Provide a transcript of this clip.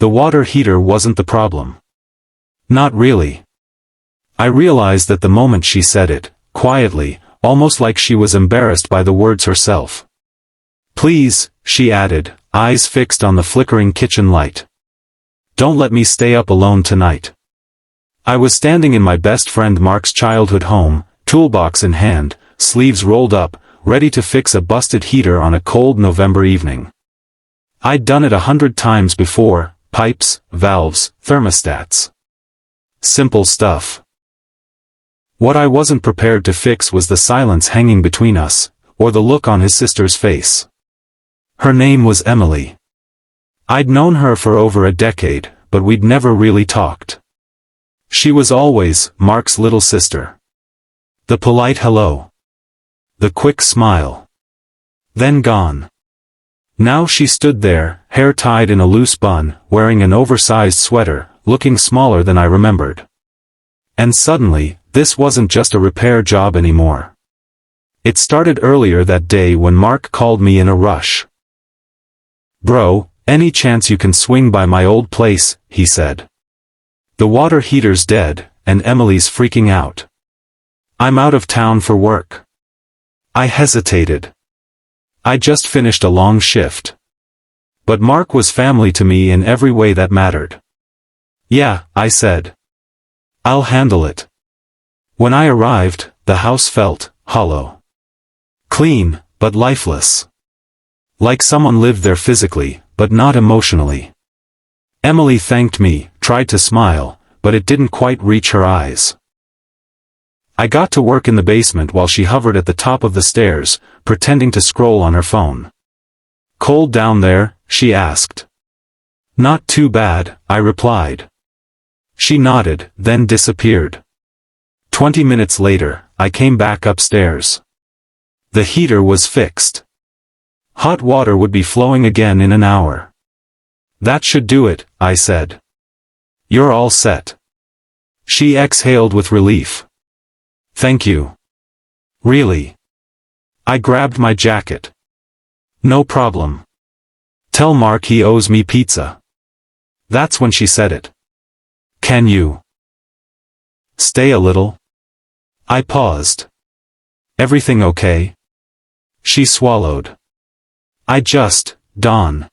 The water heater wasn't the problem. Not really. I realized that the moment she said it, quietly, almost like she was embarrassed by the words herself. Please, she added, eyes fixed on the flickering kitchen light. Don't let me stay up alone tonight. I was standing in my best friend Mark's childhood home, toolbox in hand, sleeves rolled up, ready to fix a busted heater on a cold November evening. I'd done it 100 times before, pipes, valves, thermostats. Simple stuff. What I wasn't prepared to fix was the silence hanging between us, or the look on his sister's face. Her name was Emily. I'd known her for over a decade, but we'd never really talked. She was always Mark's little sister. The polite hello. The quick smile. Then gone. Now she stood there, hair tied in a loose bun, wearing an oversized sweater, looking smaller than I remembered. And suddenly, this wasn't just a repair job anymore. It started earlier that day when Mark called me in a rush. Bro, any chance you can swing by my old place, he said. The water heater's dead, and Emily's freaking out. I'm out of town for work. I hesitated. I just finished a long shift. But Mark was family to me in every way that mattered. Yeah, I said. I'll handle it. When I arrived, the house felt hollow. Clean, but lifeless. Like someone lived there physically, but not emotionally. Emily thanked me, tried to smile, but it didn't quite reach her eyes. I got to work in the basement while she hovered at the top of the stairs, pretending to scroll on her phone. Cold down there? She asked. Not too bad, I replied. She nodded, then disappeared. 20 minutes later, I came back upstairs. The heater was fixed. Hot water would be flowing again in an hour. That should do it, I said. You're all set. She exhaled with relief. Thank you. Really? I grabbed my jacket. No problem. Tell Mark he owes me pizza. That's when she said it. Can you stay a little? I paused. Everything okay? She swallowed. Dawn.